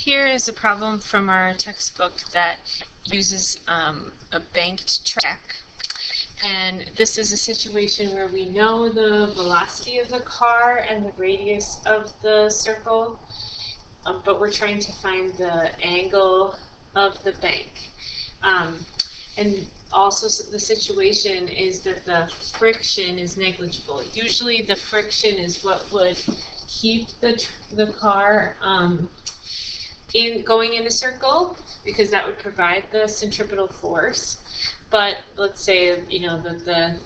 here is a problem from our textbook that uses a banked track. And this is a situation where we know the velocity of the car and the radius of the circle, but we're trying to find the angle of the bank. And also the situation is that the friction is negligible. Usually the friction is what would keep the car going in a circle, because that would provide the centripetal force. But let's say, you know, the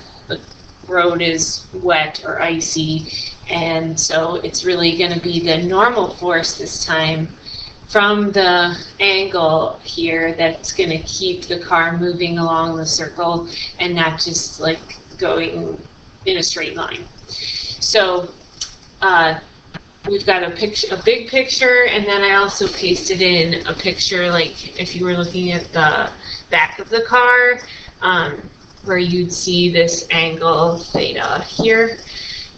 road is wet or icy, and so it's really going to be the normal force this time from the angle here that's going to keep the car moving along the circle and not just like going in a straight line. So we've got a big picture, and then I also pasted in a picture like if you were looking at the back of the car, where you'd see this angle theta here,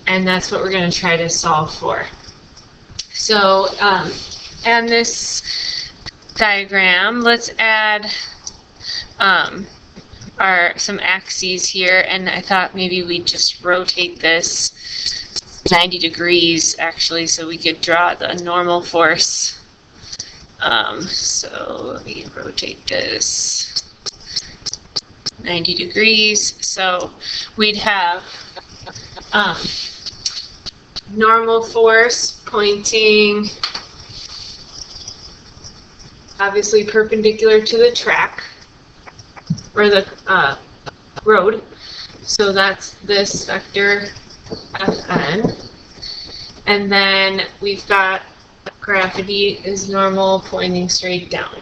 and that's what we're going to try to solve for. So and this diagram, let's add some axes here, and I thought maybe we'd just rotate this 90 degrees actually, so we could draw the normal force. So let me rotate this 90 degrees. So we'd have normal force pointing obviously perpendicular to the track, or the road. So that's this vector Fn. And then we've got gravity is normal pointing straight down.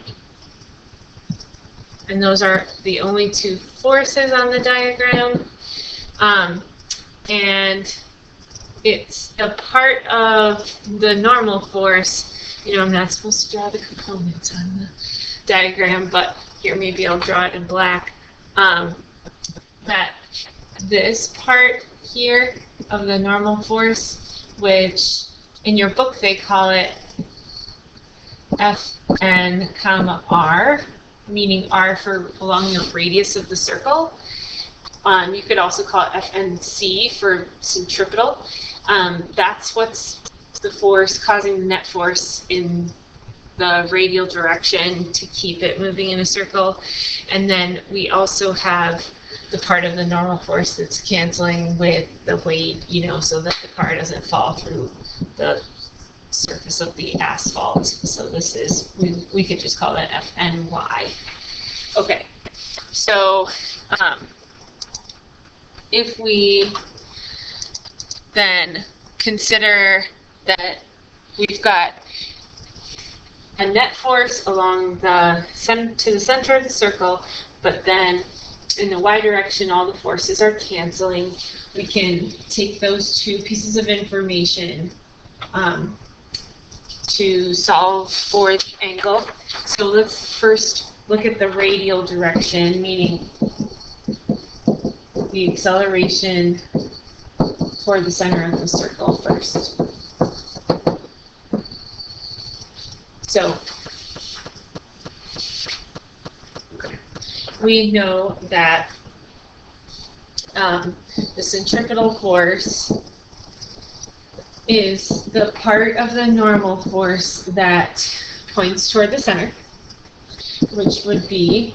And those are the only two forces on the diagram. And it's a part of the normal force. You know, I'm not supposed to draw the components on the diagram, but here maybe I'll draw it in black. That this part here of the normal force, which in your book they call it Fn comma r, meaning r for along the radius of the circle. You could also call it Fnc for centripetal. That's what's the force causing the net force in the radial direction to keep it moving in a circle. And then we also have the part of the normal force that's canceling with the weight, you know, so that the car doesn't fall through the surface of the asphalt. So this is, we could just call that Fny. Okay, so if we then consider that we've got a net force along the to the center of the circle, but then in the y direction all the forces are canceling, we can take those two pieces of information to solve for the angle. So let's first look at the radial direction, meaning the acceleration toward the center of the circle first. So we know that the centripetal force is the part of the normal force that points toward the center, which would be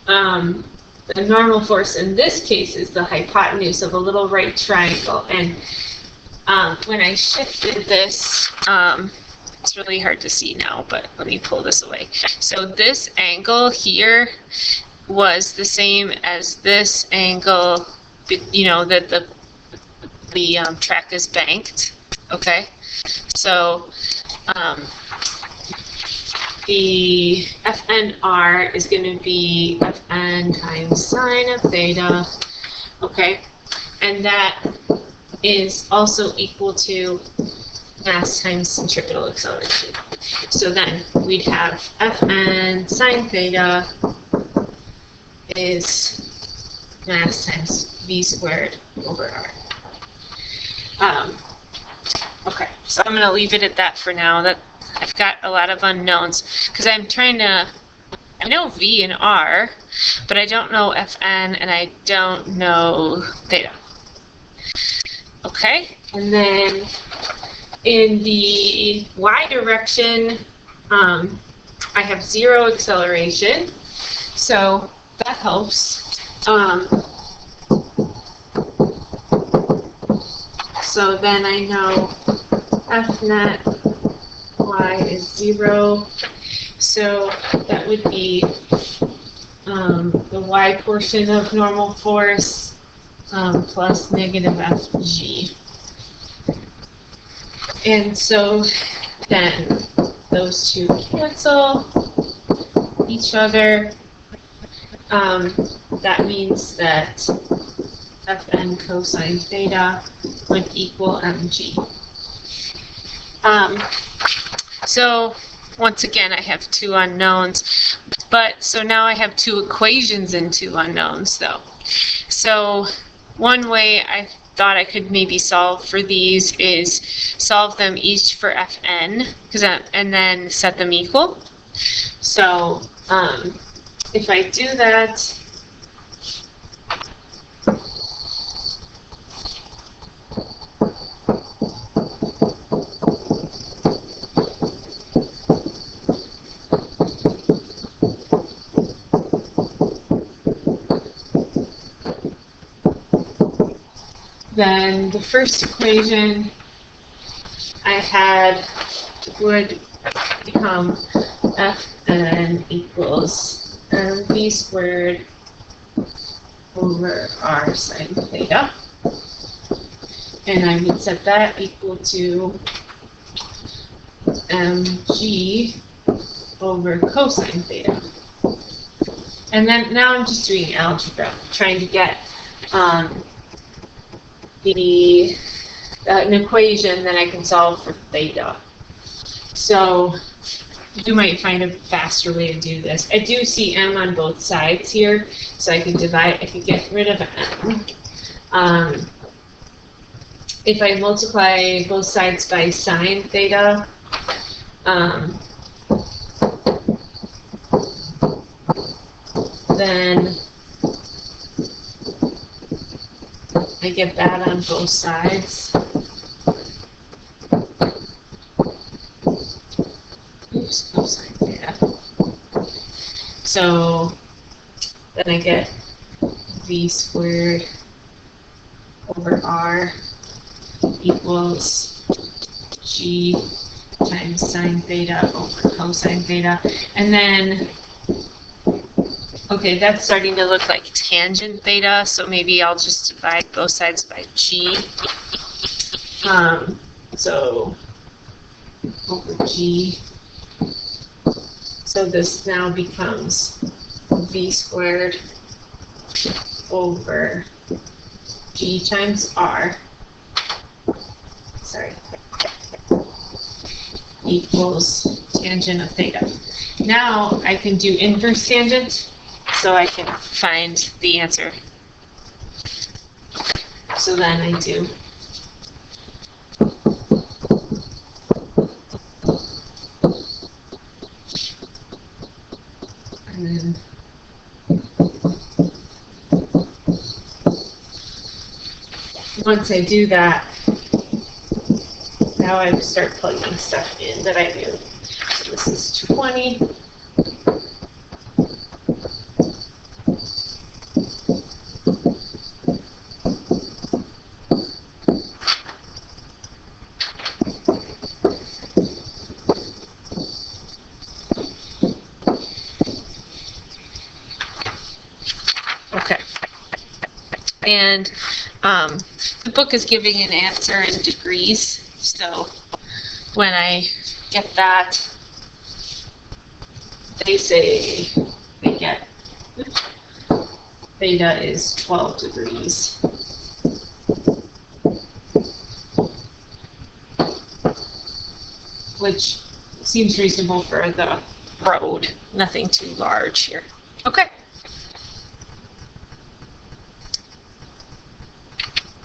the normal force in this case is the hypotenuse of a little right triangle. And when I shifted this, it's really hard to see now, but let me pull this away. So this angle here was the same as this angle, you know, that the track is banked. Okay, so the Fnr is going to be Fn times sine of theta. Okay, and that is also equal to mass times centripetal acceleration. So then we'd have Fn sine theta is mass times v squared over r. Okay, so I'm going to leave it at that for now. That I've got a lot of unknowns because I'm trying to, I know V and R, but I don't know Fn and I don't know theta. Okay, and then in the y direction, I have 0 acceleration, so that helps. So then I know F net y is 0, so that would be the y portion of normal force plus negative Fg. And so then those two cancel each other. That means that Fn cosine theta would equal mg. So once again, I have 2 unknowns, but so now I have 2 equations and 2 unknowns though. So one way I thought I could maybe solve for these is solve them each for Fn, and then set them equal. So if I do that, then the first equation I had would become Fn equals mv squared over r sine theta. And I would set that equal to mg over cosine theta. And then now I'm just doing algebra, trying to get an equation that I can solve for theta. So you might find a faster way to do this. I do see m on both sides here, so I can divide. I can get rid of m. If I multiply both sides by sine theta, then I get that on both sides. Oops, cosine theta. So then I get v squared over r equals g times sine theta over cosine theta. And then, okay, that's starting to look like tangent theta, so maybe I'll just divide both sides by g. So over g. So this now becomes v squared over g times r, sorry, equals tangent of theta. Now I can do inverse tangent, so I can find the answer. So then I do and then once I do that, now I start plugging stuff in that I do. So this is 20. Okay. And the book is giving an answer in degrees, so when I get that, they say they get theta is 12 degrees. Which seems reasonable for the road, nothing too large here. Okay.